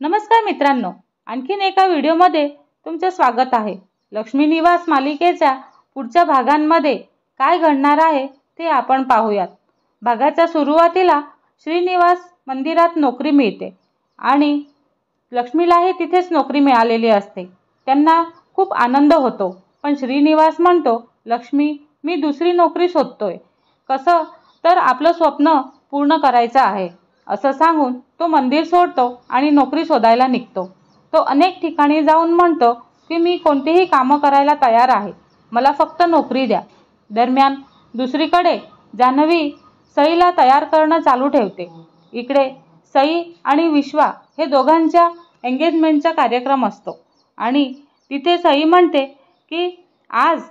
नमस्कार मित्रांनो, आणखीन एका व्हिडिओमध्ये तुमचे स्वागत आहे। लक्ष्मी निवास मालिकेच्या पुढच्या भागांमध्ये काय घडणार आहे ते आपण पाहूयात। भागाच्या सुरुवातीला श्रीनिवास मंदिरात नोकरी मिळते आणि लक्ष्मीलाही तिथेच नोकरी मिळालेली असते। त्यांना खूप आनंद होतो, पण श्रीनिवास म्हणतो, लक्ष्मी मी दुसरी नोकरी शोधतोय, कसं तर आपलं स्वप्न पूर्ण करायचं आहे असं सांगून तो मंदिर सोडतो आणि नोकरी शोधायला निघतो। तो अनेक ठिकाणी जाऊन म्हणतो की मी कोणतेही काम करायला तयार आहे, मला फक्त नोकरी द्या। दरम्यान दुसरीकडे जान्हवी सईला तयार करणं चालू ठेवते। इकडे सई आणि विश्वा हे दोघांच्या एंगेजमेंटचा कार्यक्रम असतो आणि तिथे सई म्हणते की आज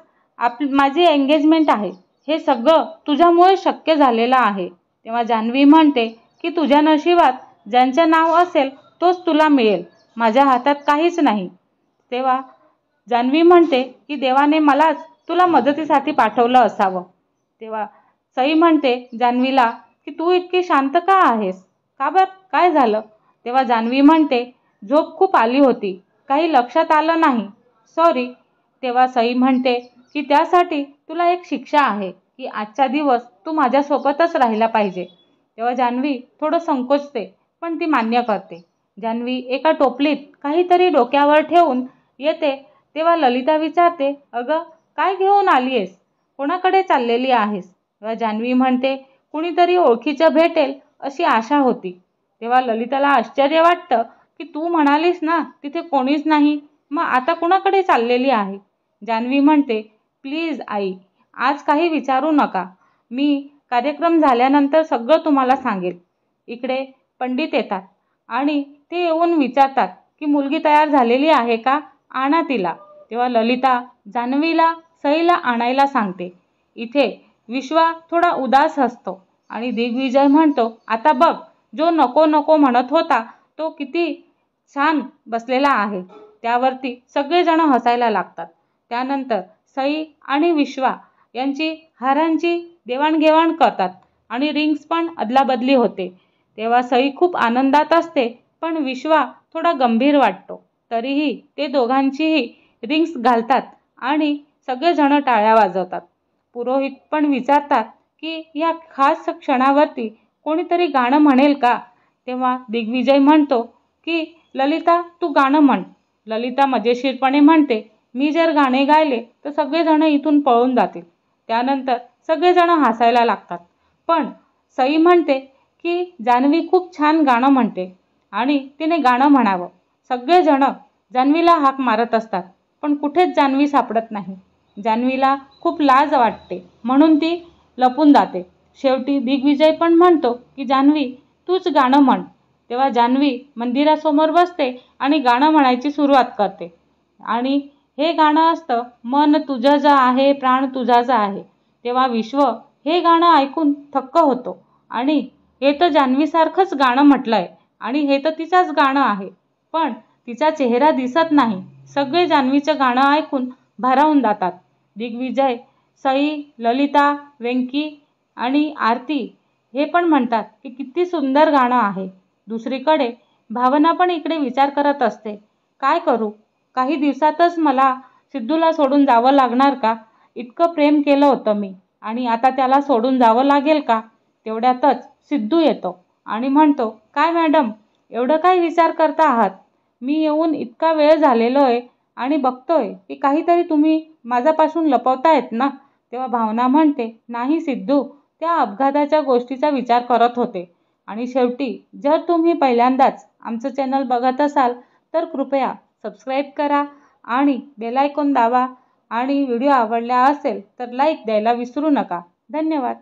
माझी एंगेजमेंट आहे, हे सगळं तुझ्यामुळे शक्य झालेलं आहे। तेव्हा जान्हवी म्हणते की तुझ्या नशिबात ज्यांचं नाव असेल तोच तुला मिळेल, माझ्या हातात काहीच नाही। तेव्हा जान्हवी म्हणते की देवाने मलाच तुला मदतीसाठी पाठवलं असावं। तेव्हा सई म्हणते जान्हवीला की तू इतकी शांत का आहेस, का बरं काय झालं? तेव्हा जान्हवी म्हणते झोप खूप आली होती, काही लक्षात आलं नाही, सॉरी। तेव्हा सई म्हणते की त्यासाठी तुला एक शिक्षा आहे की आजचा दिवस तू माझ्यासोबतच राहिला पाहिजे। तेव्हा जान्हवी थोडं संकोचते, पण ती मान्य करते। जान्हवी एका टोपलीत काहीतरी डोक्यावर ठेवून येते तेव्हा ललिता विचारते, अगं काय घेऊन आलीयस, कोणाकडे चाललेली आहेस? तेव्हा जान्हवी म्हणते कुणीतरी ओळखीचं भेटेल अशी आशा होती। तेव्हा ललिताला आश्चर्य वाटतं की तू म्हणालीस ना तिथे कोणीच नाही, मग आता कुणाकडे चाललेली आहे? जान्हवी म्हणते प्लीज आई, आज काही विचारू नका, मी कार्यक्रम झाल्यानंतर सगळं तुम्हाला सांगेल। इकडे पंडित येतात आणि ते येऊन विचारतात की मुलगी तयार झालेली आहे का, आणा तिला। तेव्हा ललिता जान्हवीला सईला आणायला सांगते। इथे विश्वा थोडा उदास हसतो आणि दिग्विजय म्हणतो, आता बघ, जो नको नको म्हणत होता तो किती छान बसलेला आहे। त्यावरती सगळेजण हसायला लागतात। त्यानंतर सई आणि विश्वा यांची हारांची देवाणघेवाण करतात आणि रिंग्स पण अदलाबदली होते। तेव्हा सई खूप आनंदात असते, पण विश्वा थोडा गंभीर वाटतो। तरीही ते दोघांचीही रिंग्स घालतात आणि सगळेजण टाळ्या वाजवतात। पुरोहित पण विचारतात की या खास क्षणावरती कोणीतरी गाणं म्हणेल का? तेव्हा दिग्विजय म्हणतो की ललिता तू गाणं म्हण। ललिता मजेशीरपणे म्हणते, मी जर गाणे गायले तर सगळेजण इथून पळून जातील। त्यानंतर सगळेजण हसायला लागतात, पण सई म्हणते की जान्हवी खूप छान गाणं म्हणते आणि तिने गाणं म्हणावं। सगळेजण जान्हवीला हाक मारत असतात, पण कुठेच जान्हवी सापडत नाही। जान्हवीला खूप लाज वाटते म्हणून ती लपून जाते। शेवटी दिग्विजय पण म्हणतो की जान्हवी तूच गाणं म्हण। तेव्हा जान्हवी मंदिरासमोर बसते आणि गाणं म्हणायची सुरुवात करते आणि हे गाणं असतं, मन तुझंच आहे प्राण तुझाच आहे। तेव्हा विश्व हे गाणं ऐकून थक्क होतो आणि हे तर जान्हवीसारखंच गाणं म्हटलंय आणि हे तर तिचाच गाणं आहे, पण तिचा चेहरा दिसत नाही। सगळे जान्हवीचं गाणं ऐकून भारावून जातात। दिग्विजय, सई, ललिता, वेंकी आणि आरती हे पण म्हणतात की किती सुंदर गाणं आहे। दुसरीकडे भावना पण इकडे विचार करत असते, काय करू, काही दिवसातच मला सिद्धूला सोडून जावं लागणार का? इतकं प्रेम केलं होतं मी आणि आता त्याला सोडून जावं लागेल का? तेवढ्यातच सिद्धू येतो आणि म्हणतो, काय मॅडम, एवढं काय विचार करता आहात? मी येऊन इतका वेळ झालेलो आहे आणि बघतोय की काहीतरी तुम्ही माझ्यापासून लपवतायत ना? तेव्हा भावना म्हणते, नाही सिद्धू, त्या अपघाताच्या गोष्टीचा विचार करत होते। आणि शेवटी जर तुम्ही पहिल्यांदाच आमचं चॅनल बघत असाल तर कृपया सबस्क्राईब करा आणि बेल आयकॉन दाबा आणि व्हिडिओ आवडला असेल तर लाईक द्यायला विसरू नका। धन्यवाद।